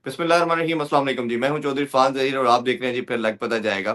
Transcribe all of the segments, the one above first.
बिस्मिल्लाहिर्रहमानिर्रहीम, अस्सलाम वालेकुम जी। मैं हूं चौधरी फान जहीर और आप देख रहे हैं जी फिर लग पता जाएगा।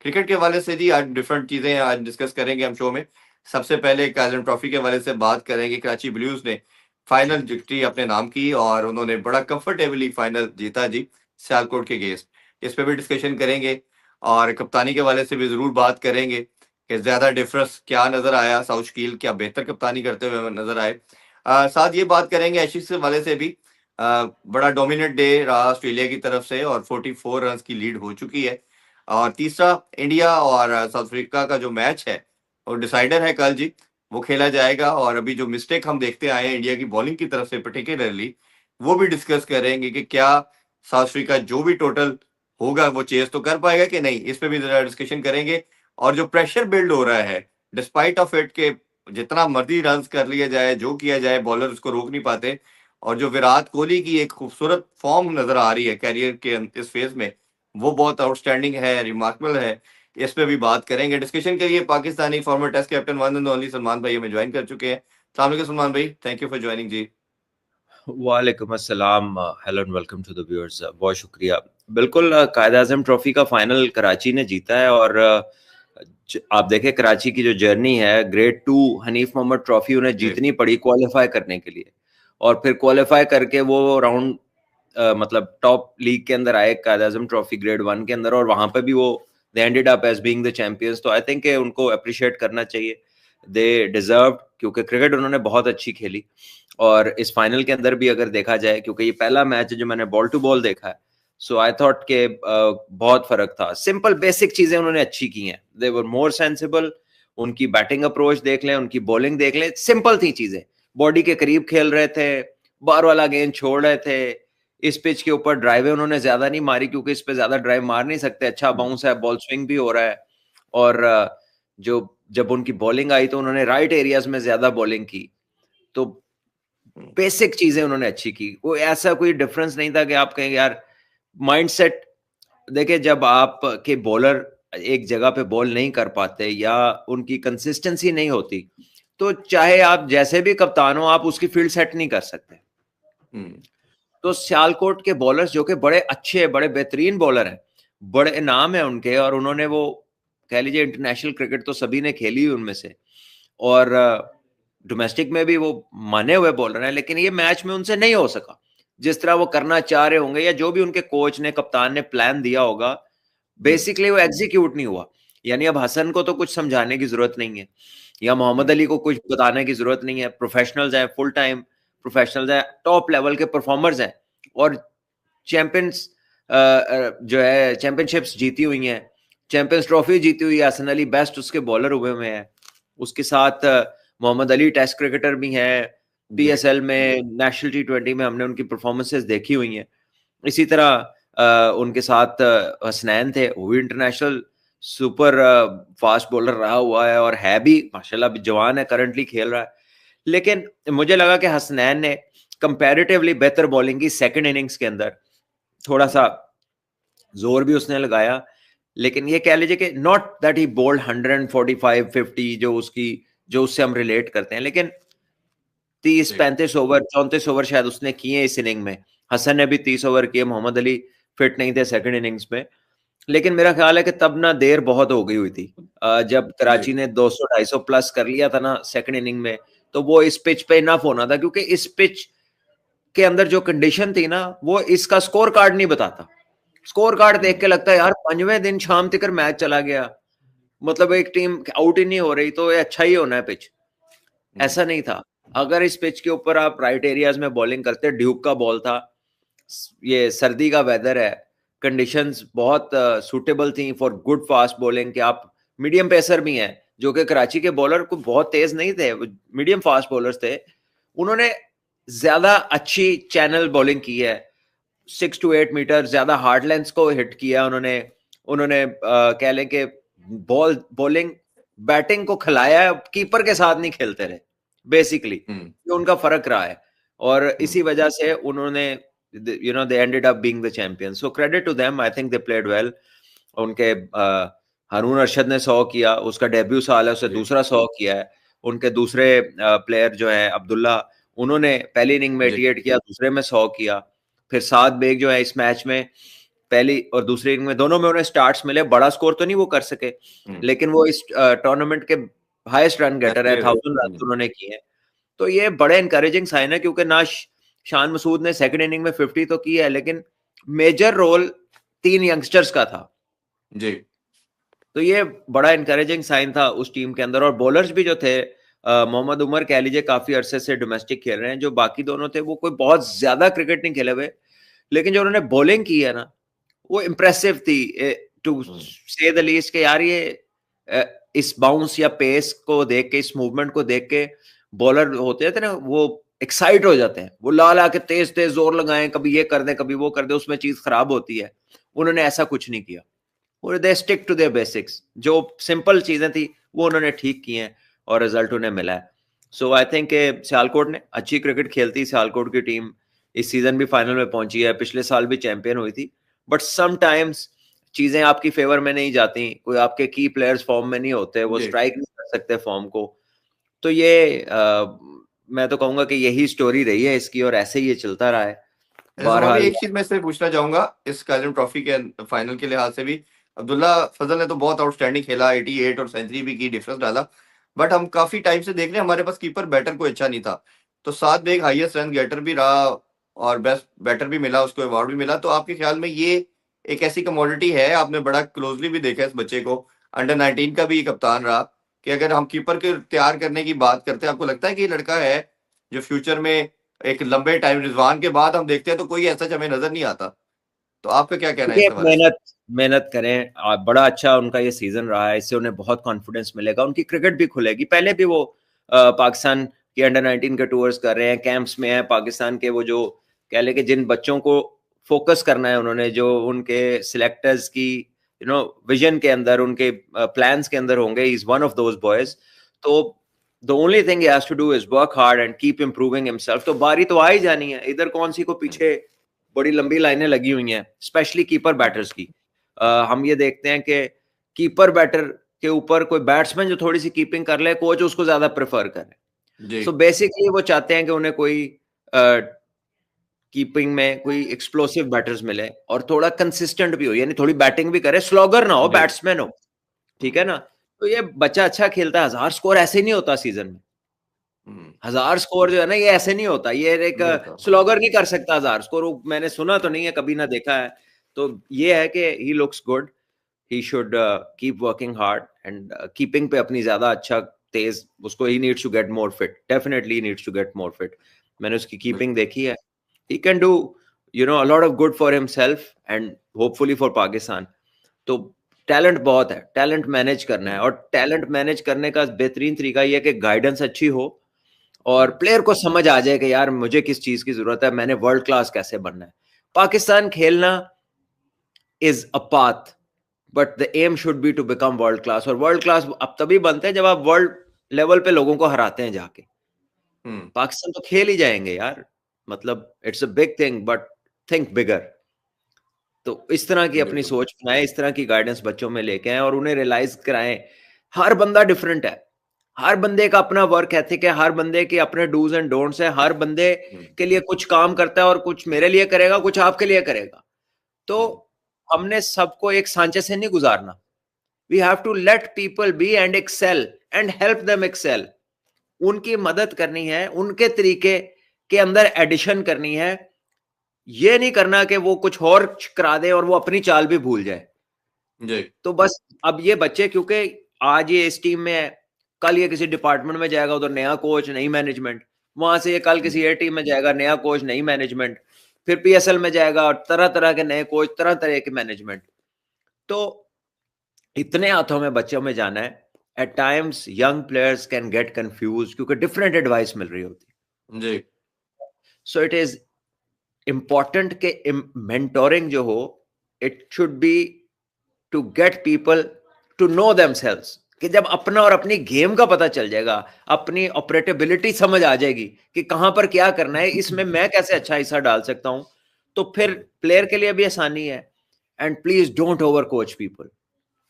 क्रिकेट के हवाले से जी आज डिफरेंट चीजें आज डिस्कस करेंगे हम शो में। सबसे पहले काजन ट्रॉफी के हवाले से बात करेंगे। कराची ब्लूज ने फाइनल विक्ट्री अपने नाम की और उन्होंने बड़ा कंफर्टेबली फाइनल जीता जी सियालकोट के गेस्ट। इस पे भी डिस्कशन करेंगे और कप्तानी के हवाले से भी जरूर बात करेंगे कि ज्यादा डिफरेंस क्या नजर आया, साउथ शकील क्या बेहतर कप्तानी करते हुए नजर आए। साथ ये बात करेंगे एशिज के हवाले से भी। बड़ा डोमिनेट डे रहा ऑस्ट्रेलिया की तरफ से और 44 रन की लीड हो चुकी है। और तीसरा इंडिया और साउथ अफ्रीका का जो मैच है वो डिसाइडर है कल जी, वो खेला जाएगा। और अभी जो मिस्टेक हम देखते आए हैं इंडिया की बॉलिंग की तरफ से पर्टिकुलरली, वो भी डिस्कस करेंगे कि क्या साउथ अफ्रीका जो भी टोटल होगा वो चेस तो कर पाएगा कि नहीं, इस पे भी जरा डिस्कशन करेंगे। और जो प्रेशर बिल्ड हो रहा है डिस्पाइट ऑफ इट के जितना मर्जी रन कर लिया जाए, जो किया जाए, बॉलर उसको रोक नहीं पाते। और जो विराट कोहली की एक खूबसूरत फॉर्म नजर आ रही है कैरियर के इस फेज में, वो बहुत आउटस्टैंडिंग है, रिमार्केबल है। इस पे भी बात करेंगे। डिस्कशन के लिए Pakistani former test captain one and only Salman भाई हमें ज्वाइन कर चुके हैं। अस्सलाम वालेकुम सलमान भाई, थैंक यू फॉर ज्वाइनिंग जी। वालेकुम अस्सलाम, hello and welcome to the viewers. बहुत शुक्रिया। बिल्कुल, कायद आजम ट्रॉफी का फाइनल कराची ने जीता है और आप देखें कराची की जो जर्नी है, ग्रेड 2 हनीफ मोहम्मद ट्रॉफी उन्हें जी जीतनी पड़ी क्वालिफाई करने के लिए। और फिर क्वालिफाई करके वो राउंड मतलब टॉप लीग के अंदर आए कायद आजम ट्रॉफी ग्रेड 1 के अंदर, और वहां पे भी वो they ended up as being the champions. तो आई थिंक उनको अप्रिशिएट करना चाहिए, दे डिजर्व, क्योंकि क्रिकेट उन्होंने बहुत अच्छी खेली। और इस फाइनल के अंदर भी अगर देखा जाए, क्योंकि ये पहला मैच है जो मैंने बॉल टू बॉल देखा है, सो आई थॉट के बहुत फर्क था। सिंपल बेसिक चीजें उन्होंने अच्छी की हैं, दे वर मोर सेंसिबल। उनकी बैटिंग अप्रोच देख लें, उनकी बॉलिंग देख लें, सिंपल थी चीजें। बॉडी के करीब खेल रहे थे, बार वाला गेंद छोड़ रहे थे। इस पिच के ऊपर ड्राइवें उन्होंने ज्यादा नहीं मारी, क्योंकि इस पे ज्यादा ड्राइव मार नहीं सकते। अच्छा बाउंस है, बॉल स्विंग भी हो रहा है। और जो जब उनकी बॉलिंग आई तो उन्होंने राइट एरियाज में ज्यादा बॉलिंग की। तो बेसिक चीजें उन्होंने अच्छी की। वो ऐसा कोई डिफरेंस नहीं था कि आप कहेंगे यार माइंडसेट। देखिए, जब आप के बॉलर एक जगह पे बॉल नहीं कर पाते या उनकी कंसिस्टेंसी नहीं होती, तो चाहे आप जैसे भी कप्तान हो, आप उसकी फील्ड सेट नहीं कर सकते। तो सियालकोट के बॉलर्स जो कि बड़े अच्छे, बड़े बेहतरीन बॉलर हैं, बड़े नाम है उनके, और उन्होंने वो कह लीजिए इंटरनेशनल क्रिकेट तो सभी ने खेली उनमें से, और डोमेस्टिक में भी वो माने हुए बॉलर हैं। लेकिन ये मैच में उनसे नहीं हो सका जिस तरह वो करना चाह रहे होंगे, या जो भी उनके कोच ने, कप्तान ने प्लान दिया होगा, बेसिकली वो एग्जीक्यूट नहीं हुआ। यानी अब हसन को तो कुछ समझाने की जरूरत नहीं है, या मोहम्मद अली को कुछ बताने की जरूरत नहीं है। प्रोफेशनल्स हैं, फुल टाइम प्रोफेशनल्स हैं, टॉप लेवल के परफॉर्मर्स हैं, और चैंपियंस जो है चैंपियनशिप्स जीती हुई हैं, चैंपियंस ट्रॉफी जीती हुई है। हसन अली बेस्ट उसके बॉलर हुए हुए हैं। उसके साथ मोहम्मद अली टेस्ट क्रिकेटर भी हैं, पीएसएल में, नेशनल टी20 में हमने उनकी परफॉर्मेंसेस देखी हुई हैं। इसी तरह उनके साथ हसनैन थे, वो भी इंटरनेशनल सुपर फास्ट बॉलर रहा हुआ है, और है भी माशाल्लाह, जवान है, करंटली खेल रहा है। लेकिन मुझे लगा कि हसनैन ने कंपैरेटिवली बेहतर बॉलिंग की सेकंड इनिंग्स के अंदर। थोड़ा सा जोर भी उसने लगाया, लेकिन ये कह लीजिए कि नॉट दैट ही बोल्ड 145 50 जो उससे हम रिलेट करते हैं। लेकिन 30-35 ओवर, 34 ओवर शायद उसने किए इस इनिंग में। हसन ने भी 30 ओवर किए, मोहम्मद अली फिट नहीं थे सेकंड इनिंग्स में। लेकिन मेरा ख्याल है कि तब ना देर बहुत हो गई हुई थी। जब कराची ने 200-250 प्लस कर लिया था ना सेकंड इनिंग में, तो वो इस पिच पे इनफ होना था, क्योंकि इस पिच के अंदर जो कंडीशन थी ना, वो इसका स्कोर कार्ड नहीं बताता। स्कोर कार्ड देख के लगता है यार 5वें दिन शाम तक मैच चला गया, मतलब एक टीम आउट ही नहीं हो रही, तो ये अच्छा ही होना है पिच। ऐसा नहीं था। अगर इस पिच के ऊपर आप राइट एरियाज में बॉलिंग करते, ड्यूक का बॉल था, ये सर्दी का वेदर है, कंडीशंस बहुत सूटेबल थी फॉर गुड फास्ट बॉलिंग, कि आप मीडियम पेसर भी हैं, जो कि कराची के बॉलर को बहुत तेज नहीं थे, मीडियम फास्ट बॉलर्स थे। उन्होंने ज्यादा अच्छी चैनल बॉलिंग की है, 6 to 8 मीटर ज्यादा हार्ड लेंथ को हिट किया उन्होंने। उन्होंने कह लें कि बॉलिंग बैटिंग को खिलाया, कीपर के साथ नहीं खेलते रहे बेसिकली। ये उनका फर्क रहा है, और इसी वजह से उन्होंने they ended up being the champions, so credit to them, I think they played well। उनके हारून अरशद ने 100 किया, उसका डेब्यू साल है, उससे दूसरा 100 किया है। उनके दूसरे प्लेयर जो है अब्दुल्ला, उन्होंने पहली इनिंग में 88 किया, दूसरे में 100 किया। फिर साद बेग जो है इस मैच में पहली और दूसरी इनिंग में दोनों में उन्हें स्टार्ट्स मिले, बड़ा स्कोर तो नहीं वो कर सके, लेकिन वो इस टूर्नामेंट के हाईएस्ट रन गेटर है, 1000 रन उन्होंने किए हैं। तो ये बड़े इनकरेजिंग साइन है, क्योंकि ना शान मसूद ने सेकंड इनिंग में 50 तो की है, लेकिन मेजर रोल 3 यंगस्टर्स का था जी। तो ये बड़ा इनकरेजिंग साइन था उस टीम के अंदर। और बॉलर्स भी जो थे, मोहम्मद उमर कह लीजिए काफी अरसे से डोमेस्टिक खेल रहे हैं, जो बाकी दोनों थे वो कोई बहुत ज्यादा क्रिकेट नहीं खेले हुए, लेकिन जो उन्होंने बॉलिंग की है ना वो इम्प्रेसिव थी, टू से द लीस्ट के यार ये इस बाउंस या पेस को देख के, इस मूवमेंट को देख के बॉलर होते थे ना वो एक्साइट हो जाते हैं, वो ला ला के तेज तेज जोर लगाएं, कभी ये कर दे कभी वो कर दे, उसमें चीज खराब होती है। उन्होंने ऐसा कुछ नहीं किया, और they stick to their basics, जो सिंपल चीजें थी वो उन्होंने ठीक की हैं और रिजल्ट उन्हें मिला है। सो आई थिंक सियालकोट ने अच्छी क्रिकेट खेलती, सियालकोट की टीम इस सीजन भी फाइनल में पहुंची है, पिछले साल भी चैंपियन हुई थी, बट समटाइम्स चीजें आपकी फेवर में नहीं जाती, कोई आपके की प्लेयर्स फॉर्म में नहीं होते, वो स्ट्राइक नहीं कर सकते फॉर्म को। तो ये मैं तो कहूंगा कि यही स्टोरी रही है इसकी, और ऐसे ही ये चलता रहा है। बहरहाल एक चीज मैं इससे पूछना चाहूंगा इस कालिम ट्रॉफी के फाइनल के लिहाज से भी, अब्दुल्ला फजल ने तो बहुत आउटस्टैंडिंग खेला, 88 और सेंचुरी भी की, डिफरेंस डाला, बट हम काफी टाइम से देख रहे हैं हमारे पास कीपर बैटर कोई अच्छा नहीं था। तो साथ में एक हाईएस्ट रन गेटर भी रहा और बेस्ट बैटर भी मिला, उसको अवार्ड भी मिला। तो आपके ख्याल में ये एक ऐसी कमोडिटी है, आपने बड़ा क्लोजली भी देखा इस बच्चे को, अंडर 19 का भी कप्तान रहा, कि अगर हम कीपर के तैयार करने की बात करते हैं, आपको लगता है कि ये लड़का है जो फ्यूचर में एक लंबे टाइम रिजवान के बाद हम देखते हैं तो कोई ऐसा हमें नजर नहीं आता? तो आपका क्या कहना है इस हवाले से? मेहनत करें, बड़ा अच्छा उनका ये सीजन रहा है, इससे उन्हें बहुत कॉन्फिडेंस मिलेगा, उनकी क्रिकेट भी खुलेगी। पहले भी वो पाकिस्तान के अंडर 19 के टूर्स कर रहे हैं, कैंप्स में है पाकिस्तान के, वो जो कह ले कि जिन बच्चों को फोकस करना है उन्होंने, जो उनके सिलेक्टर्स की विजन के अंदर, उनके प्लान्स के अंदर होंगे, is one of those boys. तो the only thing he has to do is work hard and keep improving himself. तो बारी तो आ ही जानी है, इधर कौन सी को पीछे बड़ी लंबी लाइनें लगी हुई हैं, स्पेशली कीपर बैटर्स की। हम ये देखते हैं कि कीपर बैटर के ऊपर कोई बैट्समैन जो थोड़ी सी कीपिंग कर ले, कोच उसको ज्यादा प्रेफर करे। सो बेसिकली वो चाहते हैं कि उन्हें कोई कीपिंग में कोई एक्सप्लोसिव बैटर्स मिले और थोड़ा कंसिस्टेंट भी हो, यानी थोड़ी बैटिंग भी करे, स्लॉगर ना हो, बैट्समैन हो, ठीक है ना। तो ये बच्चा अच्छा खेलता है, 1000 स्कोर ऐसे नहीं होता सीजन में, 1000 स्कोर जो है ना ये ऐसे नहीं होता, ये एक स्लॉगर नहीं कर सकता 1000 स्कोर, मैंने सुना तो नहीं है, कभी ना देखा है। तो ये है कि he looks good, he should keep working hard and keeping पे अपनी ज्यादा अच्छा तेज, उसको he needs to get more fit, definitely needs to get more fit. मैंने उसकी कीपिंग देखी है, he can do a lot of good for himself and hopefully for Pakistan। तो टैलेंट बहुत है, टैलेंट मैनेज करना है, और टैलेंट मैनेज करने का बेहतरीन तरीका ये है कि गाइडेंस अच्छी हो और प्लेयर को समझ आ जाए कि यार मुझे किस चीज की जरूरत है, मैंने वर्ल्ड क्लास कैसे बनना है। पाकिस्तान खेलना is a path, but the aim should be to become world class. और वर्ल्ड क्लास अब तभी बनते हैं जब आप वर्ल्ड लेवल पे लोगों को हराते हैं जाके। पाकिस्तान तो खेल ही जाएंगे यार, मतलब it's a big thing, but think bigger. तो इस तरह की अपनी सोच बनाए, इस तरह की गाइडेंस बच्चों में लेके आए और उन्हें रियलाइज कराएं हर बंदा डिफरेंट है, हर बंदे का अपना वर्क एथिक है, हर बंदे के अपने डूज एंड डोंट्स है, हर बंदे के लिए कुछ काम करता है और कुछ मेरे लिए करेगा, कुछ आपके लिए करेगा। तो हमने सबको एक सांचे से नहीं गुजारना, we have to let people be and excel and help them excel. उनकी मदद करनी है, उनके तरीके के अंदर एडिशन करनी है, ये नहीं करना कि वो कुछ और करा दे और वो अपनी चाल भी भूल जाए जी। तो बस अब ये बच्चे, क्योंकि आज ये इस टीम में है, कल ये किसी डिपार्टमेंट में जाएगा, उधर नया कोच नई मैनेजमेंट, वहां से ये कल किसी ए टीम में जाएगा, नया कोच नई मैनेजमेंट, फिर पीएसएल में जाएगा, तरह तरह के नए कोच, तरह तरह के मैनेजमेंट। तो इतने हाथों में बच्चों में जाना है, at times young players can get confuse क्योंकि डिफरेंट एडवाइस मिल रही होती जी। सो इट इज इंपॉर्टेंट के मेंटोरिंग जो हो, it should be to get people to know themselves, कि जब अपना और अपनी गेम का पता चल जाएगा, अपनी ऑपरेटेबिलिटी समझ आ जाएगी कि कहां पर क्या करना है, इसमें मैं कैसे अच्छा हिस्सा डाल सकता हूं, तो फिर प्लेयर के लिए भी आसानी है। And please don't over coach people,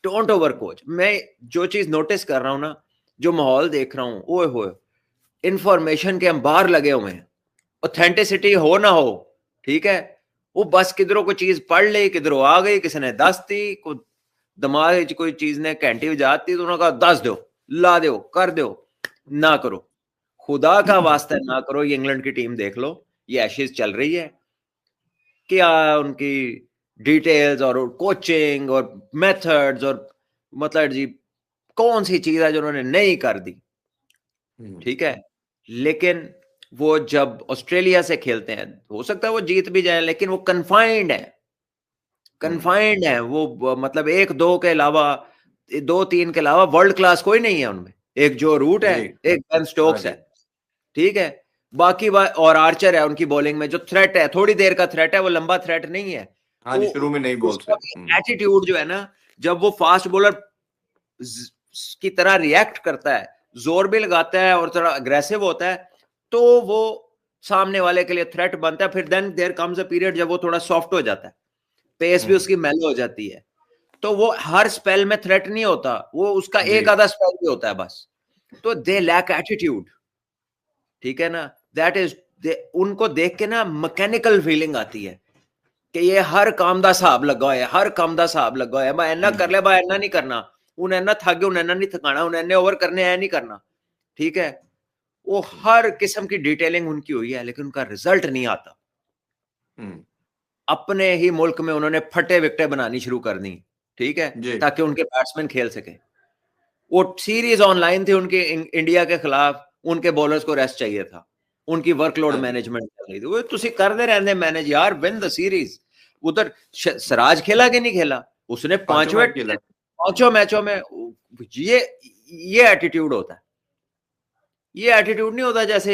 don't over coach. मैं जो चीज नोटिस कर रहा हूं ना, जो माहौल देख रहा हूं, ओए होए, इंफॉर्मेशन के अंबार लगे हुए हैं, ऑथेंटिसिटी हो ना हो, ठीक है, वो बस किधरों कोई चीज पढ़ ली, किधरों आ गई, किसी ने दस दी, को दिमाग च कोई चीज ने घंटी बजाती तो उन्होंने कहा दस दो, ला दो, कर दो, ना करो, खुदा का वास्ता ना करो। ये इंग्लैंड की टीम देख लो, ये एशेज चल रही है, क्या उनकी डिटेल्स और कोचिंग और मेथड्स और मतलब जी कौन सी चीज है जो उन्होंने नहीं कर दी, ठीक है। लेकिन वो जब ऑस्ट्रेलिया से खेलते हैं, हो सकता है वो जीत भी जाए, लेकिन वो कन्फाइंड है, कन्फाइंड है वो, मतलब एक दो के अलावा, दो तीन के अलावा वर्ल्ड क्लास कोई नहीं है उनमें। एक जो रूट है, जी एक बेन हाँ स्टोक्स जी है, ठीक है। बाकी और आर्चर है उनकी बॉलिंग में, जो थ्रेट है, थोड़ी देर का थ्रेट है, वो लंबा थ्रेट नहीं है। हाँ तो जी, शुरू में नहीं बोलते। उसका एटीट्यूड जो है ना, जब वो फास्ट बॉलर की तरह रिएक्ट करता है, जोर भी लगाता है और थोड़ा अग्रेसिव होता है, तो वो सामने वाले के लिए थ्रेट बनता है। फिर then there comes a period जब वो थोड़ा सॉफ्ट हो जाता है, पेस भी उसकी मेलो हो जाती है, तो वो हर स्पेल में थ्रेट नहीं होता, वो उसका जी एक आधा स्पेल भी होता है बस। तो दे लैक एटीट्यूड, ठीक है ना। दैट इज, उनको देख के ना मैकेनिकल फीलिंग आती है कि ये हर काम दा हिसाब लगा है, हर काम दा हिसाब लगा है, मैं इन्ना कर लिया, मैं इन्ना नहीं करना, उन्हें इन्ना थक गया, उन्हें इन्ना नहीं थकाना, उन्हें इन्ने ओवर करने है नहीं करना, ठीक है। वो हर किस्म की डिटेलिंग उनकी हुई है, लेकिन उनका रिजल्ट नहीं आता। अपने ही मुल्क में उन्होंने फटे विकेटें बनानी शुरू कर दी, ठीक है, जी ताकि उनके बैट्समैन खेल सके। वो सीरीज ऑनलाइन थी उनके इंडिया के खिलाफ, उनके बॉलर्स को रेस्ट चाहिए था, उनकी वर्कलोड हाँ जी मैनेजमेंट चल रही थी। वो तुसी करते रहने मैनेज यार, विन द सीरीज। उधर सिराज खेला कि नहीं खेला, उसने पांचों मैच खेला। पांचों मैचों में। ये ये एटीट्यूड होता है, ये एटीट्यूड नहीं होता जैसे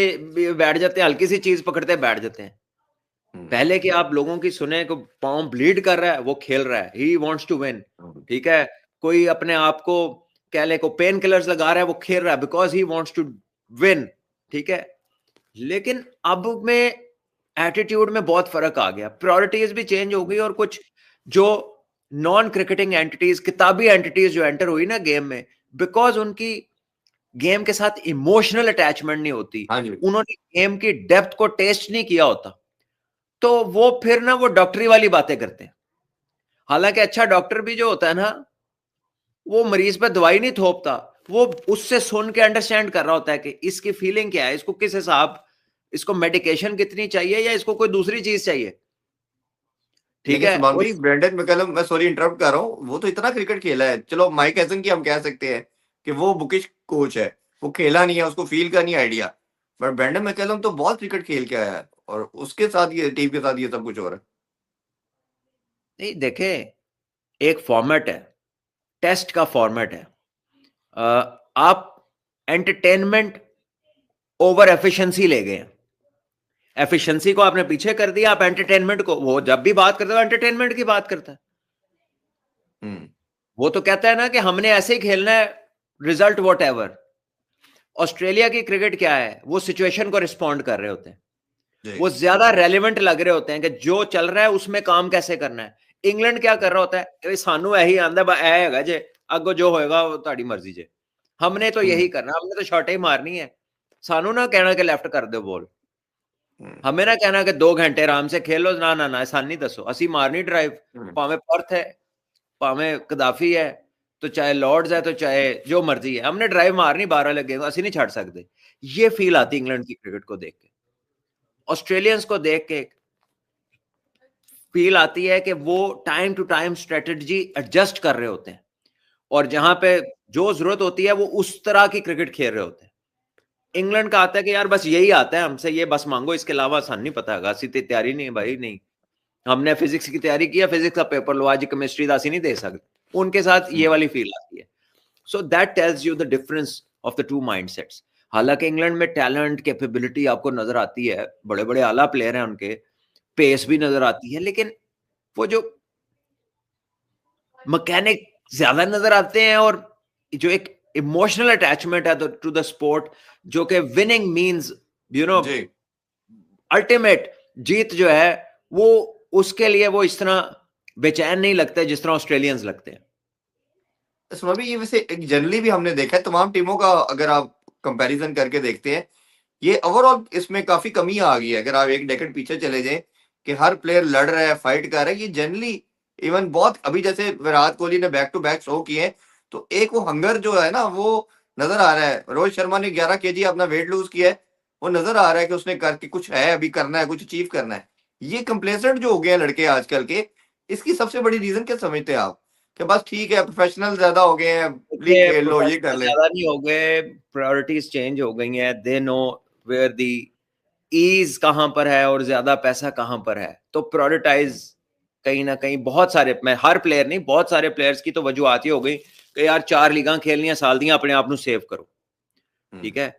बैठ जाते हैं, हल्की सी चीज पकड़ते बैठ जाते हैं। पहले कि आप लोगों की सुने को, पाँव ब्लीड कर रहा है, वो खेल रहा है, ही वांट्स टू विन, ठीक है। कोई अपने आप को कह ले को पेन किलर्स लगा रहा है, वो खेल रहा है because he wants to win, ठीक है। लेकिन अब में एटीट्यूड में बहुत फर्क आ गया, प्रायोरिटीज भी चेंज हो गई, और कुछ जो नॉन क्रिकेटिंग एंटिटीज, किताबी एंटिटीज जो एंटर हुई ना गेम में, बिकॉज उनकी गेम के साथ इमोशनल अटैचमेंट नहीं होती, हाँ जी उन्होंने गेम की डेप्थ को टेस्ट नहीं किया होता, तो वो फिर ना वो डॉक्टरी वाली बातें करते हैं। हालांकि अच्छा डॉक्टर भी जो होता है ना, वो मरीज पे दवाई नहीं थोपता, वो उससे सुन के अंडरस्टैंड कर रहा होता है कि इसकी फीलिंग क्या है, इसको किस हिसाब, इसको मेडिकेशन कितनी चाहिए, या इसको कोई दूसरी चीज चाहिए, ठीक लेकिन है। सुभान वो भाई, ब्रेंडन मैकलम, मैं सॉरी इंटरप्ट कर रहा हूँ, वो तो इतना क्रिकेट खेला है। चलो माइक एसन की हम कह सकते हैं कि वो बुकिश कोच है, वो खेला नहीं है, उसको फील का नहीं आइडिया। बट ब्रेंडन मैकलम तो बहुत क्रिकेट खेल के आया है, और उसके साथ ये टीम के साथ ये सब कुछ हो रहा है। नहीं देखे, एक फॉर्मेट है, टेस्ट का फॉर्मेट है। आप एंटरटेनमेंट ओवर एफिशिएंसी ले गए, एफिशिएंसी को आपने पीछे कर दिया, आप एंटरटेनमेंट को, वो जब भी बात करता है एंटरटेनमेंट की बात करता है। वो तो कहता है ना कि हमने ऐसे ही खेलना है, रिजल्ट वॉट एवर। ऑस्ट्रेलिया की क्रिकेट क्या है, वो सिचुएशन को रिस्पॉन्ड कर रहे होते हैं, वो ज्यादा रेलिवेंट लग रहे होते हैं कि जो चल रहा है उसमें काम कैसे करना है। इंग्लैंड क्या कर रहा होता है कि सानू यही आंदा है जे, अगो जो होएगा वो ताड़ी मर्जी जे, हमने तो यही करना, हमने तो शॉट ही मारनी है। सानू ना कहना कि लेफ्ट कर दो बॉल, हमें ना कहना कि 2 घंटे आराम से खेलो, ना ना ना, सानू नहीं दसो, असी मारनी ड्राइव, भावे पर्थ है, भावे कदाफी है, तो चाहे लॉर्ड्स है, तो चाहे जो मर्जी है, हमने ड्राइव मारनी, 12 लगेगा, असि नहीं छड़ सकते। ये फील आती इंग्लैंड की क्रिकेट को देख के, ऑस्ट्रेलियंस को देख के फील आती है कि वो time to time strategy adjust कर रहे होते हैं, और जहां पे जो जरूरत होती है वो उस तरह की क्रिकेट खेल रहे होते हैं। इंग्लैंड का आता है कि यार बस यही आता है हमसे, ये बस मांगो, इसके अलावा आसान नहीं पता है, असि तैयारी नहीं है भाई, नहीं, हमने फिजिक्स की तैयारी किया, फिजिक्स का पेपर लो, आज केमिस्ट्री का असि नहीं दे सकते। उनके साथ ये वाली फील आती है। So that tells you the difference of the two mindsets. हालांकि इंग्लैंड में टैलेंट, कैपेबिलिटी आपको नजर आती है, बड़े बड़े आला प्लेयर हैं उनके, पेस भी नजर आती है, लेकिन वो जो मैकेनिक ज्यादा नजर आते हैं, और जो एक इमोशनल अटैचमेंट है टू द स्पोर्ट, जो कि विनिंग मींस यू नो जी अल्टीमेट जीत जो है, वो उसके लिए वो इस तरह बेचैन नहीं लगते जिस तरह ऑस्ट्रेलियंस लगते हैं। इसमें भी ये वैसे एक जनरली भी हमने देखा है तमाम टीमों का, अगर आप कंपैरिजन करके देखते हैं, ये ओवरऑल इसमें काफी कमी आ गई है। अगर आप एक डेकेड पीछे चले जाएं, कि हर प्लेयर लड़ रहा है, फाइट कर रहा है, ये जनरली इवन बहुत अभी जैसे विराट कोहली ने बैक टू बैक शो किए हैं, तो एक वो हंगर जो है ना वो नजर आ रहा है। रोहित शर्मा ने 11 केजी अपना वेट लूज किया है, वो नजर आ रहा है कि उसने करके कुछ है, अभी करना है, कुछ अचीव करना है। ये कंप्लेसेंट जो हो गए हैं लड़के आजकल के, इसकी सबसे बड़ी रीजन क्या समझते हैं आप? कि बस ठीक है, प्रोफेशनल ज्यादा हो गए हैं, लीग देखिए, खेल लो, ये कर प्रोफेशनल ले। ज्यादा नहीं हो गए, प्रायोरिटीज चेंज हो गई हैं, they know where the ease कहां पर है और ज्यादा पैसा कहां पर है, तो प्रायोरिटाइज कहीं ना कहीं बहुत सारे, मैं हर प्लेयर नहीं, बहुत सारे प्लेयर्स की तो वजूहत ही हो गई कि यार 4 लीगां खेलनियां साल दियां, अपने आप ਨੂੰ सेव करो, ठीक है।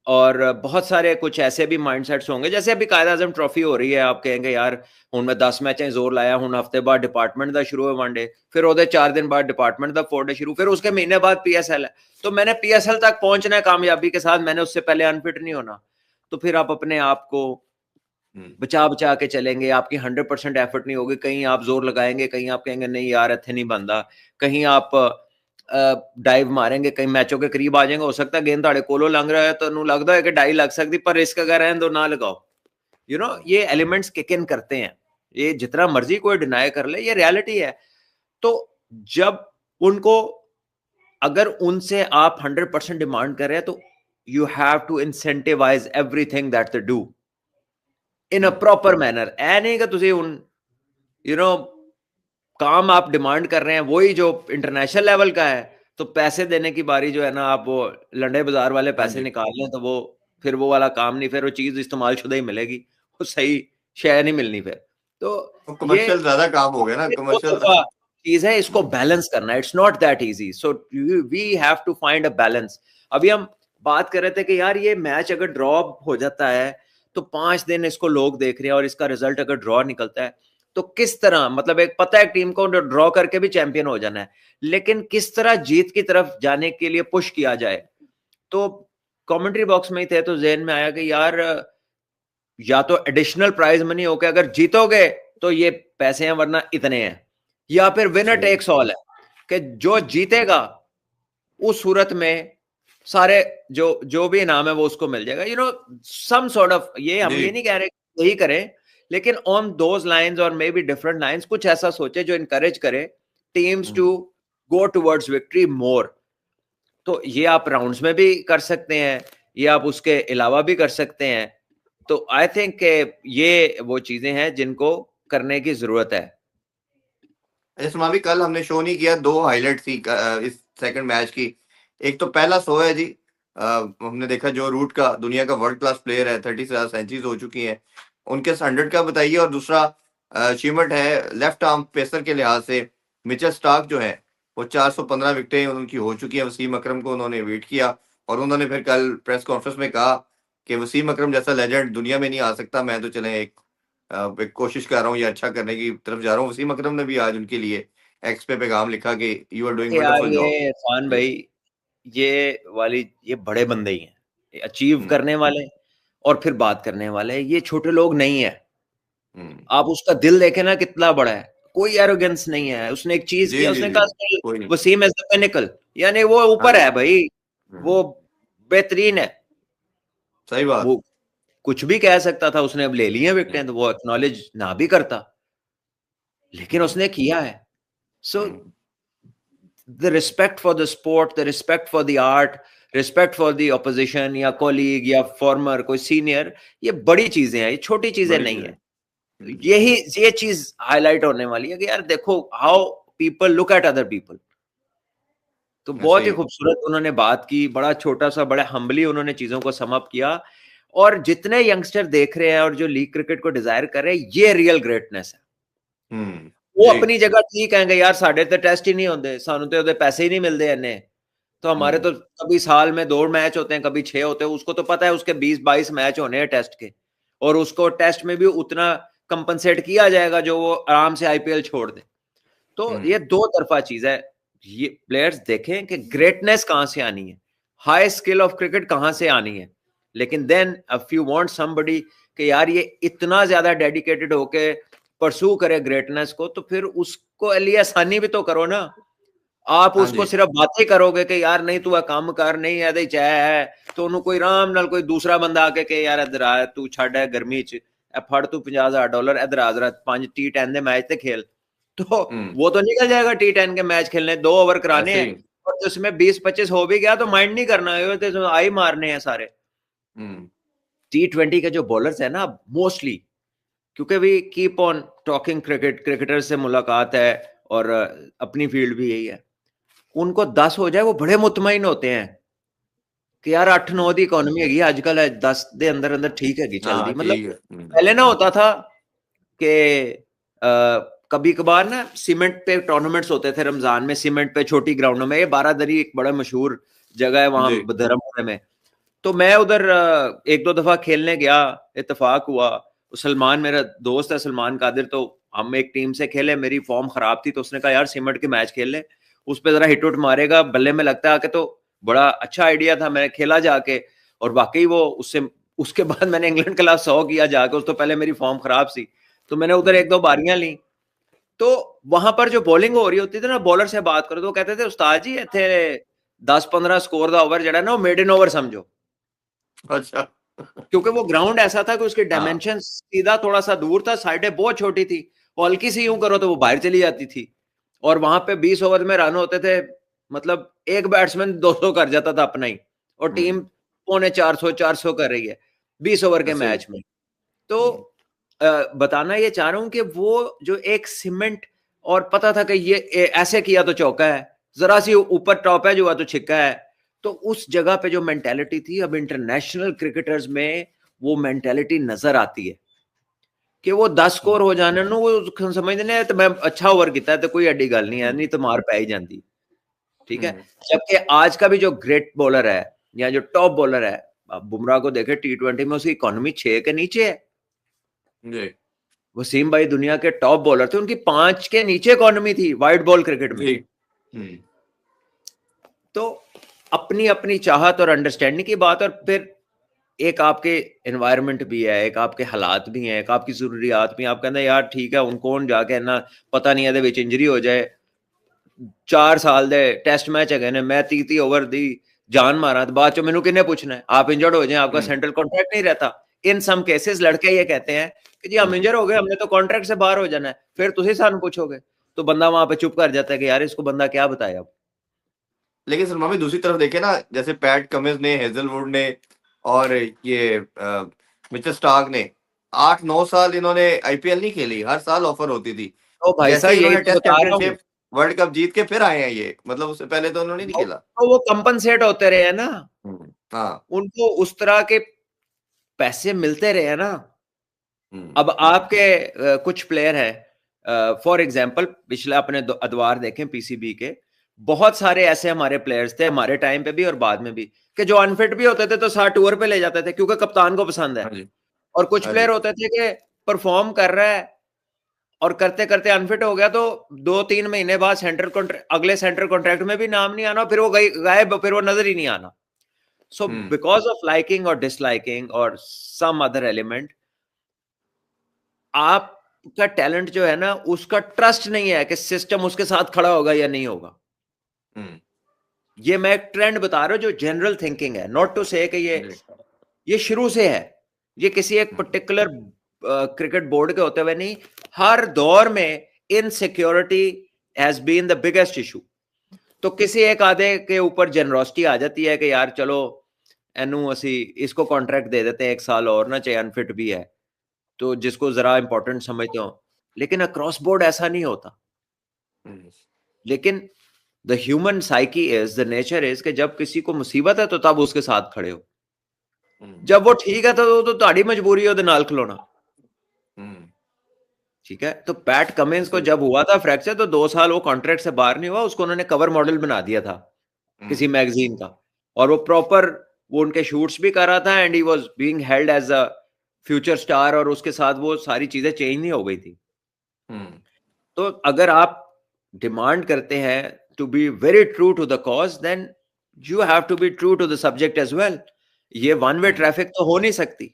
और बहुत सारे कुछ ऐसे भी माइंडसेट्स होंगे, जैसे अभी कायद आजम ट्रॉफी हो रही है, आप कहेंगे यार हुन मैं 10 मैचें जोर लाया, हुन हफ्ते बाद डिपार्टमेंट ਦਾ शुरू है वनडे, फिर ਉਹਦੇ 4 दिन बाद डिपार्टमेंट ਦਾ 4 डे शुरू, फिर उसके महीने बाद पीएसएल है, तो मैंने पीएसएल तक पहुंचना है कामयाबी के साथ, मैंने उससे पहले अनफिट नहीं होना। तो फिर आप अपने आप को बचा बचा के चलेंगे, आपकी 100% एफर्ट नहीं होगी, कहीं आप जोर लगाएंगे, कहीं आप कहेंगे नहीं यार इतने नहीं बनता, कहीं आप डाइव मारेंगे, कई मैचों के करीब आ जाएंगे, हो सकता है गेंद ਤੁਹਾਡੇ ਕੋਲੋਂ लंघ रहा है तो लगता है कि डाई लग सकती, पर रिस्क अगर रहने दो, ना लगाओ। यू नो, ये एलिमेंट्स किक इन करते हैं, ये जितना मर्जी कोई डिनाई कर ले, ये रियलिटी है। तो जब उनको, अगर उनसे आप 100% डिमांड कर रहे हैं, तो you have to incentivise everything that they do in a proper manner. ऐ नहीं कि तुसी उन यू नो काम आप डिमांड कर रहे हैं वही जो इंटरनेशनल लेवल का है, तो पैसे देने की बारी जो है ना, आप वो लंडे बाजार वाले पैसे निकाल लें, तो वो फिर वो वाला काम नहीं, फिर वो चीज इस्तेमाल शुदा ही मिलेगी, वो सही शेयर नहीं मिलनी फिर। तो ये कमर्शियल ज्यादा काम हो गया ना, दो कमर्शियल। तरफा चीज है, इसको बैलेंस करना, it's not that easy, so we have to find a balance. अभी हम बात कर रहे थे कि यार ये मैच अगर ड्रॉ हो जाता है तो 5 दिन इसको लोग देख रहे हैं, और इसका रिजल्ट अगर ड्रॉ निकलता है तो किस तरह, मतलब एक पता है टीम को ड्रॉ करके भी चैंपियन हो जाना है, लेकिन किस तरह जीत की तरफ जाने के लिए पुश किया जाए। तो कमेंट्री बॉक्स में ही थे तो जहन में आया कि यार या तो एडिशनल प्राइज मनी होके अगर जीतोगे तो ये पैसे हैं, वरना इतने हैं, या फिर विनर टेक्स ऑल है कि जो जीतेगा उस सूरत में सारे जो जो भी इनाम है वो उसको मिल जाएगा। You know, some sort of, ये हम ये नहीं कह रहे यही करें, लेकिन ऑन दोज लाइंस और मे बी डिफरेंट लाइंस कुछ ऐसा सोचे जो इनकरेज करे teams to go towards victory more. तो ये आप राउंड्स में भी कर सकते हैं, ये आप उसके अलावा भी कर सकते हैं। तो आई थिंक ये वो चीजें हैं जिनको करने की जरूरत है। जैसे अभी कल हमने शो नहीं किया, 2 हाइलाइट थी इस सेकंड मैच की। एक तो पहला शो है जी, हमने देखा जो रूट का दुनिया का वर्ल्ड क्लास प्लेयर है, 30 से ज्यादा सेंचुरीज हो चुकी हैं, उनके 100 का बताइए। और दूसरा अचीवमेंट है लेफ्ट आर्म पेसर के लिहाज से, मिचेल स्टार्क जो है वो 415 विकेटें उनकी हो चुकी है। वसीम अकरम को उन्होंने वेट किया, और उन्होंने फिर कल प्रेस कॉन्फ्रेंस में कहा कि वसीम अकरम जैसा लेजेंड दुनिया में नहीं आ सकता, मैं तो चले एक कोशिश कर रहा हूँ, ये अच्छा करने की तरफ जा रहा हूँ। वसीम अकरम ने भी आज उनके लिए एक्स पे पैगाम लिखा कि यू आर डूइंग यार वंडरफुल ये जॉब। इरफान भाई, ये बड़े बंदे ही हैं, अचीव करने वाले और फिर बात करने वाले, ये छोटे लोग नहीं है। आप उसका दिल देखें ना कितना बड़ा है, कोई एरोगेंस नहीं है। उसने एक चीज जी किया, जी उसने जी, कहा कोई नहीं। वसीम एज द पिनिकल, यानी वो हाँ ऊपर जी। है भाई, वो बेहतरीन है। सही बात। वो कुछ भी कह सकता था, उसने अब ले लिए विकेटें तो वो एक्नॉलेज ना भी करता, लेकिन उसने किया है। सो the respect for the sport, the respect for the art, respect for the opposition या colleague या former कोई senior, ये बड़ी चीजें हैं, ये छोटी चीजें बड़ी नहीं चीज है। है। यही ये चीज हाईलाइट होने वाली है कि यार देखो how people look at other people. तो बहुत सही ही है। खूबसूरत उन्होंने बात की, बड़ा छोटा सा, बड़ा हम्बली उन्होंने चीजों को सम अप किया। और जितने यंगस्टर देख रहे हैं और जो लीग क्रिकेट को डिजायर कर रहे हैं, ये रियल ग्रेटनेस है। वो जी। अपनी जगह ठीक कहेंगे यार साढ़े तो टेस्ट ही नहीं होते, सानू तो पैसे ही नहीं मिलते इन्ने, तो हमारे तो कभी साल में 2 मैच होते हैं, कभी 6 होते हैं। उसको तो पता है उसके 20-22 मैच होने हैं टेस्ट के, और उसको टेस्ट में भी उतना कंपनसेट किया जाएगा जो वो आराम से आईपीएल छोड़ दे। तो ये दो तरफा चीज है। ये प्लेयर्स देखें कि ग्रेटनेस कहां से आनी है, हाई स्किल ऑफ क्रिकेट कहां से आनी है, लेकिन then if you want somebody कि यार ये इतना ज्यादा डेडिकेटेड होके परसू करे ग्रेटनेस को, तो फिर उसको लिए आसानी भी तो करो ना। आप हाँ उसको जी। सिर्फ बातें करोगे कि यार नहीं तू काम कर, नहीं है चाह है, तो उन्होंने कोई आराम नाल कोई दूसरा बंदा आके कि यार इधर आ तू छड़ है गर्मी च फड़ तू $50,000 इधर आ जरा 5 T10 ਦੇ मैच ਤੇ खेल, तो हम्म, वो तो निकल जाएगा T10 के मैच खेलने, 2 ओवर कराने ऐसे हैं, ही। और उसमें 20-25 हो भी गया तो माइंड नहीं करना है, तो आई मारने हैं सारे। हम्म, T20 के जो बॉलर्स है ना मोस्टली, क्योंकि we keep on talking cricket, cricketer से मुलाकात है और अपनी फील्ड भी यही है, उनको 10 हो जाए वो बड़े मुतमईन होते हैं कि यार 8-9 ਦੀ इकोनॉमी हैगी आजकल है, 10 ਦੇ ਅੰਦਰ ਅੰਦਰ ठीक हैगी हाँ चलती। मतलब ठीक है। पहले ना होता था कि कभी कभार ना सीमेंट पे टूर्नामेंट्स होते थे रमजान में, सीमेंट पे छोटी ग्राउंडों में, ये बारादरी एक बड़ा मशहूर जगह है वहां जी, धर्मपुर में, तो मैं उधर एक दो दफा खेलने गया, इत्तेफाक हुआ, सलमान मेरा दोस्त है सलमान कादिर, तो हम एक टीम से खेले, मेरी फॉर्म खराब थी, तो उसने कहा यार सीमेंट के मैच खेल ले, उस पर जरा हिट उट मारेगा बल्ले में लगता है आके, तो बड़ा अच्छा आइडिया था, मैंने खेला जाके, और वाकई वो उससे उसके बाद मैंने इंग्लैंड के खिलाफ 100 किया जाके, उस तो पहले मेरी फॉर्म खराब सी, तो मैंने उधर एक दो बारियां ली। तो वहां पर जो बॉलिंग हो रही होती थी ना, बॉलर से बात करो तो वो कहते थे उस्ताद जी इतने 10-15 स्कोर का ओवर जड़ा ना वो मेडन ओवर समझो, अच्छा। क्योंकि वो ग्राउंड ऐसा था कि उसके हाँ, डायमेंशन सीधा थोड़ा सा दूर था, साइडें बहुत छोटी थी, और हल्की सी यूं करो तो वो बाहर चली जाती थी, और वहां पे 20 ओवर में रन होते थे, मतलब एक बैट्समैन 200 कर जाता था अपना ही, और टीम 350-400 कर रही है 20 ओवर के ऐसे ही। मैच में। तो बताना ये चाह रहा हूं कि वो जो एक सीमेंट, और पता था कि ये ऐसे किया तो चौका है, जरा सी ऊपर टॉप एज हुआ तो छिक्का है, तो उस जगह पे जो मेंटेलिटी थी, अब इंटरनेशनल क्रिकेटर्स में वो मेंटेलिटी नजर आती है कि वो 10 स्कोर हो जाने नु वो समझते ने तो मैं अच्छा ओवर किया तो कोई एडी गल नहीं है, नहीं तो मार पै ही जाती, ठीक है। हम्म, जबकि आज का भी जो ग्रेट बॉलर है या जो टॉप बॉलर है, अब बुमराह को देखे T20 में उसकी इकोनॉमी 6 के नीचे है, जी, वसीम भाई दुनिया के टॉप बॉलर थे, उनकी 5 के नीचे इकोनॉमी थी वाइट बॉल क्रिकेट में। जी, हम्म, तो अपनी अपनी चाहत और अंडरस्टैंडिंग की बात, और फिर एक आपके एनवायरनमेंट भी है, एक आपके हालात भी हैं, एक आपकी जरूरियात भी हैं, आप कहते हैं यार ठीक है उनको कौन जाके ना पता नहीं है इंजरी हो जाए, 4 साल दे टेस्ट मैच है ने मैं 30 ओवर दी जान मारा तो बाद चो मैनू किन्ने पूछना है, आप इंजर्ड हो जाए आपका हम्म, सेंट्रल कॉन्ट्रैक्ट नहीं रहता। इन सम केसेस लड़के ये कहते हैं कि जी हम इंजर हो गए, हमने तो कॉन्ट्रैक्ट से बाहर हो जाना है, फिर तुम सानू पूछोगे, तो बंदा वहां पे चुप कर जाता है कि यार इसको बंदा क्या बताए अब। लेकिन सलमान भाई दूसरी तरफ देखे ना, जैसे पैट कमिंस ने, हेजलवुड ने, और ये मिचेल स्टार्क ने 8-9 साल इन्होंने आईपीएल नहीं खेली, हर साल ऑफर होती थी। तो भाई जैसे साहब ही यही इन्होंने तो टेस्ट बता रहा हूँ, चैंपियनशिप वर्ल्ड कप जीत के फिर आए हैं ये, मतलब उससे पहले तो उन्होंने नहीं खेला। तो वो कंपनसेट होते रहे हैं ना, हाँ, उनको उस तरह के पैसे मिलते रहे हैं ना। हम्म, अब आपके कुछ प्लेयर है, फॉर एग्जांपल पिछले अपने अदवार देखें पीसीबी के, बहुत सारे ऐसे हमारे प्लेयर्स थे हमारे टाइम पे भी और बाद में भी, कि जो अनफिट भी होते थे तो 60 टूर पे ले जाते थे क्योंकि कप्तान को पसंद है, हाँ जी, और कुछ हाँ प्लेयर जी, होते थे कि परफॉर्म कर रहा है और करते करते अनफिट हो गया, तो 2-3 महीने बाद सेंट्रल कॉन्ट्रैक्ट, अगले सेंट्रल कॉन्ट्रैक्ट में भी नाम नहीं आना, फिर वो गायब, फिर वो नजर ही नहीं आना। सो हम्म, बिकॉज ऑफ लाइकिंग और डिसलाइकिंग और सम अदर एलिमेंट, आपका टैलेंट जो है ना उसका ट्रस्ट नहीं है कि सिस्टम उसके साथ खड़ा होगा या नहीं होगा। हम्म, ये मैं एक ट्रेंड बता रहा हूं जो जनरल थिंकिंग है, नॉट टू से कि जी, ये शुरू से है, ये किसी एक हम्म, पर्टिकुलर क्रिकेट बोर्ड के होते हुए नहीं, हर दौर में insecurity has been the biggest issue. तो किसी एक आधे के ऊपर जनरोसिटी आ जाती है कि यार चलो एनू असी इसको कॉन्ट्रैक्ट दे देते हैं 1 साल और ना, चाहे अनफिट भी है, तो जिसको जरा इंपॉर्टेंट समझते हो, लेकिन अक्रॉस बोर्ड ऐसा नहीं होता। हम्म, लेकिन the human psyche is, the nature is कि जब किसी को मुसीबत है तो तब उसके साथ खड़े हो, हम्म, जब वो ठीक है तो ਤੁਹਾਡੀ मजबूरी है ਉਹਦੇ ਨਾਲ खलोना, हम्म, ठीक है। तो पैट कमिंस को ऐसे ही। जब हुआ था फ्रैक्चर तो 2 साल वो कॉन्ट्रैक्ट से बाहर नहीं हुआ, उसको उन्होंने कवर मॉडल बना दिया था हम्म, किसी मैगजीन का, और वो प्रॉपर वो उनके शूट्स भी कर रहा था, and he was being held as a future star, और उसके साथ वो सारी चीजें चेंज नहीं हो गई थी। हम्म, तो अगर आप डिमांड करते हैं to be very true to the cause, then you have to be true to the subject as well. ये वन वे हम्म। ट्रैफिक तो हो नहीं सकती,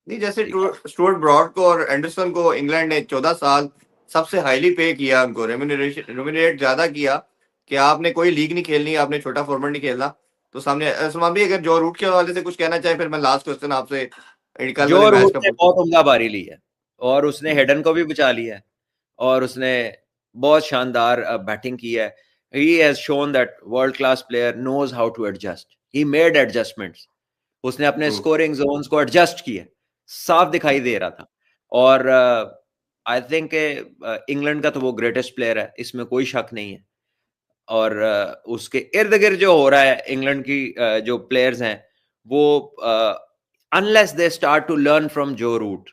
नहीं, जैसे ठीक है। स्टुअर्ट ब्रॉड को और एंडरसन को इंग्लैंड ने 14 साल सबसे हाईली पे किया, उनको रेम्यूनरेट ज्यादा किया कि आपने कोई लीग नहीं खेलनी, आपने छोटा फॉर्मेट नहीं खेलना। तो सामने सलमान भी, अगर जो रूट के हवाले से कुछ कहना चाहे, फिर मैं लास्ट क्वेश्चन आपसे कल जो वाले मैच रूट का ने बहुत उम्दा बारी ली है और उसने हेडन को भी बचा लिया है और उसने बहुत शानदार बैटिंग की है. He has shown that world class player knows how to adjust. He made adjustments. उसने अपने ट्रू स्कोरिंग जोन्स को एडजस्ट किया, साफ दिखाई दे रहा था. और आई थिंक इंग्लैंड का तो वो ग्रेटेस्ट प्लेयर है, इसमें कोई शक नहीं है. और उसके इर्द गिर्द जो हो रहा है इंग्लैंड की जो प्लेयर्स हैं वो unless they start to learn from Joe Root,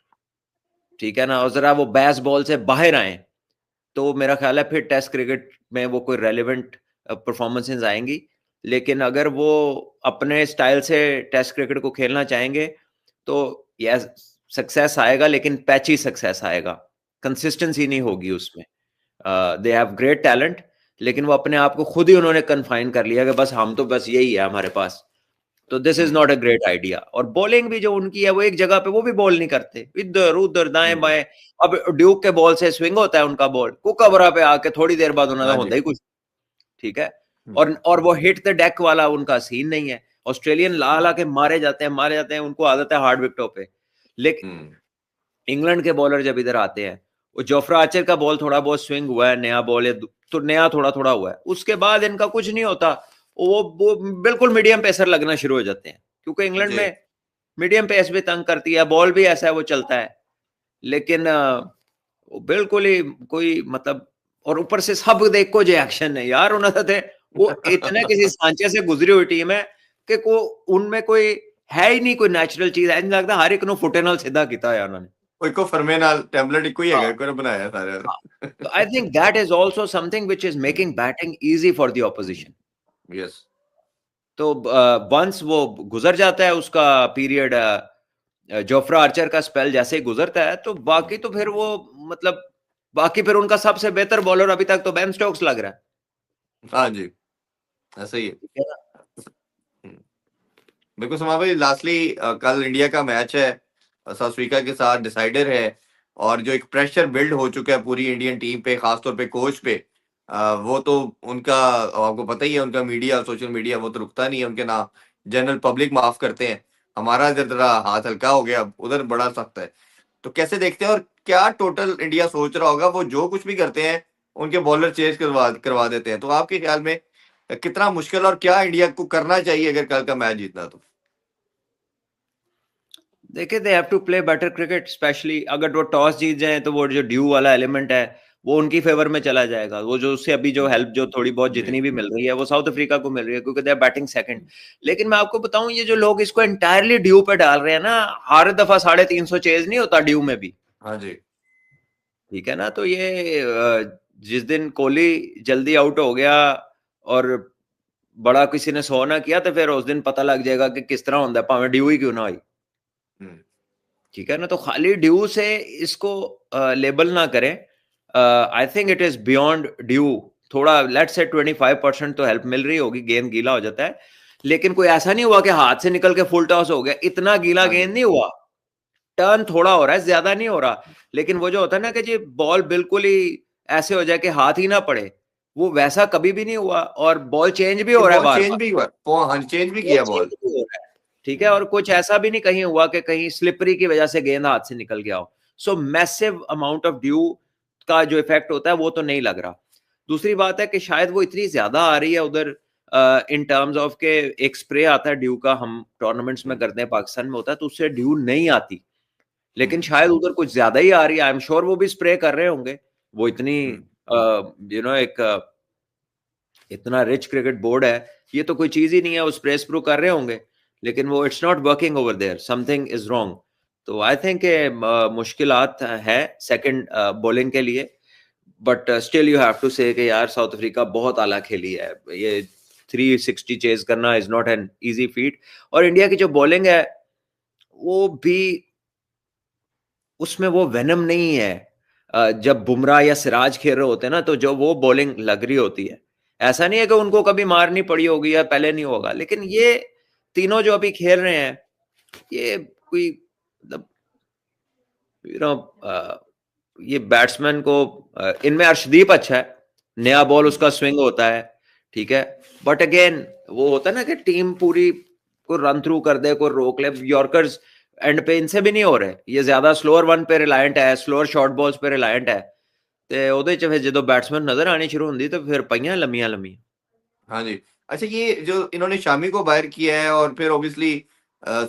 ठीक है ना, और जरा वो बैस बॉल से बाहर आए तो मेरा ख्याल है फिर टेस्ट क्रिकेट में वो कोई रेलिवेंट परफॉर्मेंसेस आएंगी. लेकिन अगर वो अपने स्टाइल से टेस्ट क्रिकेट को खेलना चाहेंगे तो यस सक्सेस आएगा, लेकिन पैची सक्सेस आएगा, कंसिस्टेंसी नहीं होगी उसमें. दे हैव ग्रेट टैलेंट, लेकिन वो अपने आप को खुद ही उन्होंने कन्फाइन कर लिया कि बस हम तो बस यही है हमारे पास. तो this is not a great idea. और बॉलिंग भी जो उनकी है वो एक जगह पे वो भी बॉल नहीं करते, इधर उधर दाएं बाएं. अब ड्यूक के बॉल से स्विंग होता है उनका बॉल, कुकबरा पे आके थोड़ी देर बाद उन्होंने हाँ जी होता ही कुछ, ठीक है. और वो हिट द डेक वाला उनका सीन नहीं है. ऑस्ट्रेलियन ला ला के मारे जाते हैं, उनको आदत है हार्ड विकेटों पे. लेकिन इंग्लैंड के बॉलर जब इधर आते हैं, वो जोफ्रा आर्चर का बॉल थोड़ा बहुत स्विंग हुआ है, नया बॉल है तो नया थोड़ा थोड़ा हुआ है, उसके बाद इनका कुछ नहीं होता. वो बिल्कुल मीडियम पेसर लगना शुरू हो जाते हैं, क्योंकि इंग्लैंड जी में मीडियम पेस भी तंग करती है, बॉल भी ऐसा है वो चलता है. लेकिन वो बिल्कुल ही कोई मतलब, और ऊपर से सब देखो जो एक्शन है यार उन्होंने थे, वो इतने किसी सांचे से गुजरी हुई टीम है कि को उनमें कोई है ही नहीं कोई नेचुरल चीज. ऐसा लगता हर एक नो फुटे नाल सीधा किया है उन्होंने. कोई को फरमे नाल टेम्पलेट इको ही हाँ, हैगा, कोई ने बनाया सारे. हाँ. तो I think that is also something which is making batting easy for the opposition. Yes तो वंस वो गुजर जाता है उसका पीरियड, जोफ्रा आर्चर का स्पेल जैसे ही गुजरता है, तो बाकी तो फिर वो मतलब बाकी फिर उनका सबसे बेहतर बॉलर अभी तक तो बेन स्टोक्स लग रहा है. हाँ जी ऐसा ही है. ठीक है ना? बिल्कुल समा भाई. लास्टली कल इंडिया का मैच है साउथ अफ्रीका के साथ, डिसाइडर है. और जो एक प्रेशर बिल्ड हो चुका है पूरी इंडियन टीम पे, खासतौर पे कोच पे, वो तो उनका आपको पता ही है. उनका मीडिया, सोशल मीडिया, वो तो रुकता नहीं है उनके ना. जनरल पब्लिक माफ करते हैं. हमारा इधर जरा हाथ हल्का हो गया, उधर बड़ा सख्त है. तो कैसे देखते हैं, और क्या टोटल इंडिया सोच रहा होगा? वो जो कुछ भी करते हैं उनके बॉलर चेंज करवा करवा देते हैं. तो आपके ख्याल में कितना मुश्किल, और क्या इंडिया को करना चाहिए अगर कल का मैच जीतना? तो देखिए they have to play better cricket, specially अगर वो टॉस जीत जाए तो वो जो ड्यू वाला एलिमेंट है वो उनकी फेवर में चला जाएगा. वो जो उससे अभी जो हेल्प जो थोड़ी बहुत जी जितनी भी मिल रही है वो साउथ अफ्रीका को मिल रही है, क्योंकि दे आर बैटिंग सेकंड. लेकिन मैं आपको बताऊं, ये जो लोग इसको एंटायरली ड्यू पे डाल रहे हैं ना, हर दफा 350 चेज नहीं होता ड्यू में भी, हाँ जी ठीक है ना. तो ये जिस दिन कोहली जल्दी आउट हो गया और बड़ा किसी ने 100 ना किया, तो फिर उस दिन पता लग जाएगा कि किस तरह होता है, भाਵੇਂ ड्यू ही क्यों ना आई, ठीक है ना. तो खाली ड्यू से इसको लेबल ना करें. I think it is beyond due. थोड़ा लेट से 25% तो हेल्प मिल रही होगी, गेंद गीला हो जाता है, लेकिन कोई ऐसा नहीं हुआ कि हाथ से निकल के फुल टॉस हो गया. इतना गीला हाँ जी गेंद नहीं हुआ, टर्न थोड़ा हो रहा है, ज्यादा नहीं हो रहा. लेकिन वो जो होता है ना कि जी बॉल बिल्कुल ही ऐसे हो जाए कि हाथ ही ना पड़े, वो वैसा कभी भी नहीं हुआ. और बॉल चेंज भी ये हो रहा है बॉल बार चेंज बार, भी हुआ, हाँ चेंज भी बॉल किया चेंज बॉल. भी हो रहा है, ठीक है. और कुछ ऐसा भी नहीं कहीं हुआ कि कहीं स्लिपरी की वजह से गेंद हाथ से निकल गया हो. सो मैसिव अमाउंट ऑफ ड्यू का जो इफेक्ट होता है वो तो नहीं लग रहा. दूसरी बात है कि शायद वो इतनी ज्यादा आ रही है उधर इन टर्म्स ऑफ के एक स्प्रे आता है ड्यू का, हम टूर्नामेंट्स में करते हैं, पाकिस्तान में होता है, तो उससे ड्यू नहीं आती. लेकिन शायद उधर कुछ ज्यादा ही आ रही है. आई एम श्योर वो भी स्प्रे कर रहे होंगे. वो इतनी एक इतना रिच क्रिकेट बोर्ड है, ये तो कोई चीज ही नहीं है, वो स्प्रे स्प्रू कर रहे होंगे. लेकिन वो it's not working over there, something is wrong. तो आई थिंक मुश्किलात है सेकंड बॉलिंग के लिए. But still you have to say कि यार साउथ अफ्रीका बहुत आला खेली है. ये 360 चेज करना is not an easy feet. और इंडिया की जो बॉलिंग है वो भी, उसमें वो वेनम नहीं है. जब बुमराह या सिराज खेल रहे होते हैं ना, तो जो वो बॉलिंग लग रही होती है, ऐसा नहीं है कि उनको कभी मारनी पड़ी होगी या पहले नहीं होगा. लेकिन ये तीनों जो अभी खेल रहे हैं, ये कोई मतलब यू नो ये बैट्समैन को इनमें अर्शदीप अच्छा है, नया बॉल उसका स्विंग होता है, ठीक है. बट अगेन वो होता है ना कि टीम पूरी को रन थ्रू कर दे, को रोक ले. यॉर्कर्स एंड पे इनसे भी नहीं हो रहे, ये ज्यादा स्लोअर वन पे रिलायंट है, स्लोअर शॉर्ट बॉल्स पे रिलायंट है, ਤੇ ਉਹਦੇ ਚ ਫਿਰ ਜਦੋਂ बैट्समैन नजर आनी शुरू ਹੁੰਦੀ तो फिर ਪਈਆਂ ਲੰਮੀਆਂ ਲੰਮੀਆਂ। हाँ जी। अच्छा, ये जो इन्होंने शामी को बाहर किया है और फिर ऑब्वियसली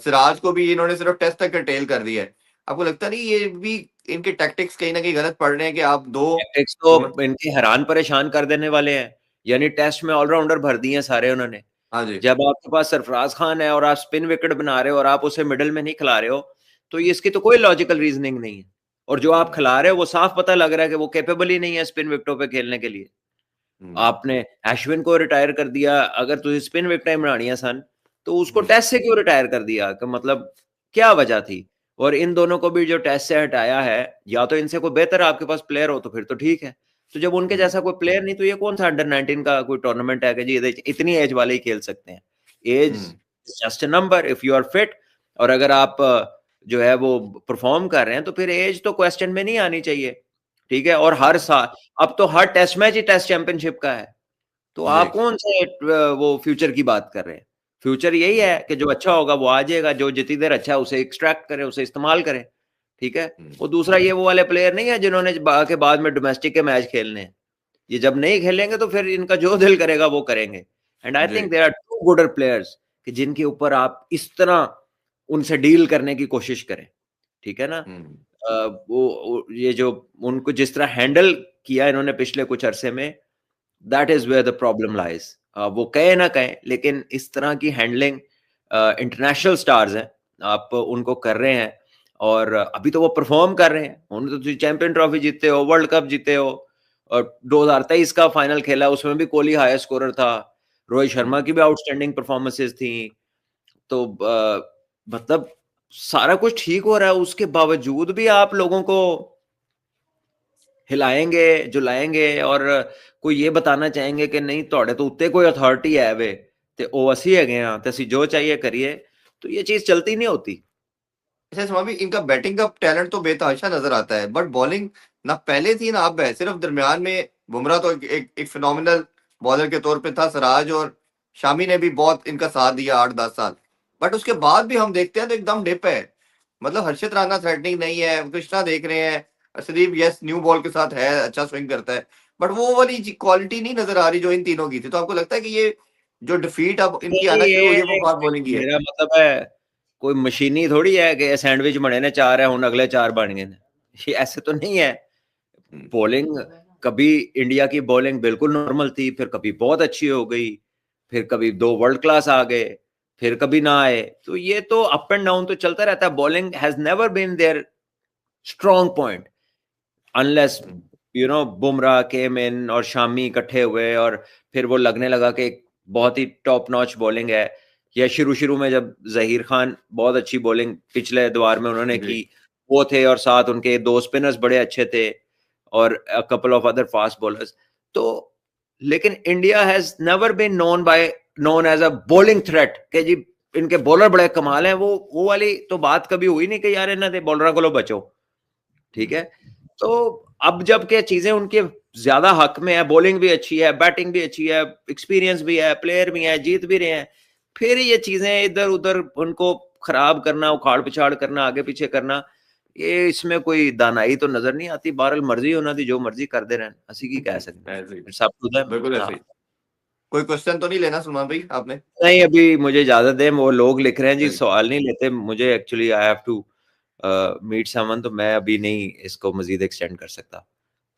सिराज को भी इन्होंने सिर्फ टेस्ट तक कर्टेल कर दिया है। आपको लगता नहीं ये भी इनके टैक्टिक्स कहीं न कहीं गलत पड़ रहे हैं कि आप 2 टैक्टिक्स तो इनके हैरान परेशान कर देने वाले हैं, यानी टेस्ट में ऑलराउंडर भर दिए हैं सारे उन्होंने। हाँ जी। जब आपके पास सरफराज खान है और आप स्पिन विकेट बना रहे हो और आप उसे मिडिल में नहीं खिला रहे हो, तो ये इसकी तो कोई लॉजिकल रीजनिंग नहीं है। और जो आप खिला रहे हो वो साफ पता लग रहा है कि वो कैपेबल ही नहीं है स्पिन विकेटों पे खेलने के लिए। हुँ, आपने अश्विन को रिटायर कर दिया, अगर तुझे स्पिन विकेटें बनानी है सन, तो उसको हुँ, टेस्ट से क्यों रिटायर कर दिया? कि मतलब क्या वजह थी? और इन दोनों को भी जो टेस्ट से हटाया है, या तो इनसे कोई बेहतर आपके पास प्लेयर हो तो फिर तो ठीक है। तो जब उनके हुँ, जैसा कोई प्लेयर नहीं, तो ये कौन सा अंडर 19 का कोई टूर्नामेंट है कि जी इतनी एज वाले ही खेल सकते हैं? एज हुँ, just a number if you are fit. और अगर आप जो है वो परफॉर्म कर रहे हैं तो फिर एज तो क्वेश्चन में नहीं आनी चाहिए। ठीक है? और हर साल अब तो हर टेस्ट मैच ही टेस्ट चैंपियनशिप का है। तो जी। आप कौन से वो फ्यूचर की बात कर रहे हैं? फ्यूचर यही हुँ, है कि जो अच्छा होगा वो आ जाएगा, जो जितनी देर अच्छा है उसे एक्सट्रैक्ट करें, उसे इस्तेमाल करें। ठीक है? हुँ, वो दूसरा ये वो वाले प्लेयर नहीं है जिन्होंने के बाद में डोमेस्टिक के मैच खेलने हैं। ये जब नहीं खेलेंगे तो फिर इनका जो दिल करेगा वो करेंगे। एंड आई जी। Think there are two gooder players कि जिनके ऊपर आप इस तरह उनसे डील करने की कोशिश करें। ठीक है ना? हुँ, वो ये जो उनको जिस तरह हैंडल किया इन्होंने पिछले कुछ अरसे में, that is where the problem lies. वो कहे ना कहें, लेकिन इस तरह की हैंडलिंग इंटरनेशनल स्टार्स हैं, आप उनको कर रहे हैं। और अभी तो वो परफॉर्म कर रहे हैं, उन्होंने तो चैंपियन ट्रॉफी जीते हो, वर्ल्ड कप जीते हो, और 2023 का फाइनल खेला उसमें भी कोहली हाईएस्ट स्कोरर था, रोहित शर्मा हुँ। की भी आउटस्टैंडिंग परफॉर्मेंसेस थी। तो मतलब सारा कुछ ठीक हो रहा है, उसके बावजूद भी आप लोगों को हिलाएंगे जुलाएंगे और कोई ये बताना चाहेंगे कि नहीं ਤੁਹਾਡੇ तो उत्ते कोई अथॉरिटी है वे ते ओ असी है हाँ ते असी जो चाहिए करिए, तो ये चीज चलती नहीं होती। अच्छा स्वामी, इनका बैटिंग का टैलेंट तो बेतहाशा नज़र आता है, बट बॉलिंग ना पहले थी ना अब है। सिर्फ दरमियान में बुमराह तो एक फिनोमिनल बॉलर के तौर पे था, सिराज और शामी ने भी बहुत इनका साथ दिया 8-10 साल। बट उसके बाद भी हम देखते हैं तो एकदम डिप है। मतलब हर्षित राणा थ्रेटनिंग नहीं है, कृष्णा देख रहे हैं, अर्शदीप यस न्यू बॉल के साथ है, अच्छा स्विंग करता है, बट वो वाली क्वालिटी नहीं नज़र आ रही जो इन तीनों की थी। तो आपको लगता है कि ये जो डिफीट अब इनकी नहीं आना शुरू हुई है वो ये फास्ट बॉलिंग की है? मेरा मतलब है, कोई मशीनी थोड़ी है कि सैंडविच बने ने चार है हुन अगले चार बन गए ने, ये ऐसे तो नहीं है। हुँ, बॉलिंग कभी इंडिया की बॉलिंग बिल्कुल नॉर्मल थी, फिर कभी बहुत अच्छी हो गई, फिर कभी दो वर्ल्ड क्लास आ गए, फिर कभी ना आए। तो ये तो अप एंड डाउन तो चलता रहता है। Bowling has never been their strong point unless hmm, Bumrah came in और शामी इकट्ठे हुए और फिर वो लगने लगा कि एक बहुत ही टॉप नॉच बॉलिंग है। या शुरू शुरू में जब जहीर खान बहुत अच्छी बॉलिंग पिछले दौर में उन्होंने जी। की, वो थे, और साथ उनके दो स्पिनर्स बड़े अच्छे थे और a couple of other fast bowlers. तो लेकिन India has never been known as a bowling threat कि जी इनके बॉलर बड़े कमाल हैं। वो वाली तो बात कभी हुई नहीं कि यार इन्हों दे बॉलर को बचो। ठीक हुँ, है? तो अब जब के चीजें उनके ज्यादा हक में है, बॉलिंग भी अच्छी है, बैटिंग भी अच्छी है, एक्सपीरियंस भी है, प्लेयर भी है, जीत भी रहे हैं, फिर ये चीजें इधर उधर उनको खराब करना, उखाड़ पिछाड़ करना, आगे पीछे करना, ये इसमें कोई दानाई तो नजर नहीं आती। बहरहाल मर्जी होना थी, जो मर्जी करते रहन, ਅਸੀਂ ਕੀ ਕਹਿ ਸਕਦੇ ऐसे ही, हैं, सब खुदा है। बिल्कुल ऐसे हाँ। ही। कोई क्वेश्चन तो नहीं लेना सलमान भाई आपने? नहीं, अभी मुझे इजाजत दें, वो लोग लिख रहे हैं जी चलिए, सवाल नहीं लेते, मुझे actually I have to meet someone, तो मैं अभी नहीं इसको मजीद एक्सटेंड कर सकता।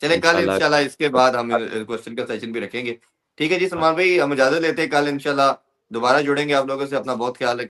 चलिए कल इंशाल्लाह। इंशाल्लाह इसके बाद हम क्वेश्चन का सेशन भी रखेंगे। ठीक है जी सलमान भाई, हम इजाज़त लेते हैं, कल इंशाल्लाह दोबारा जुड़ेंगे आप लोगों से। अपना बहुत ख्याल रखिए।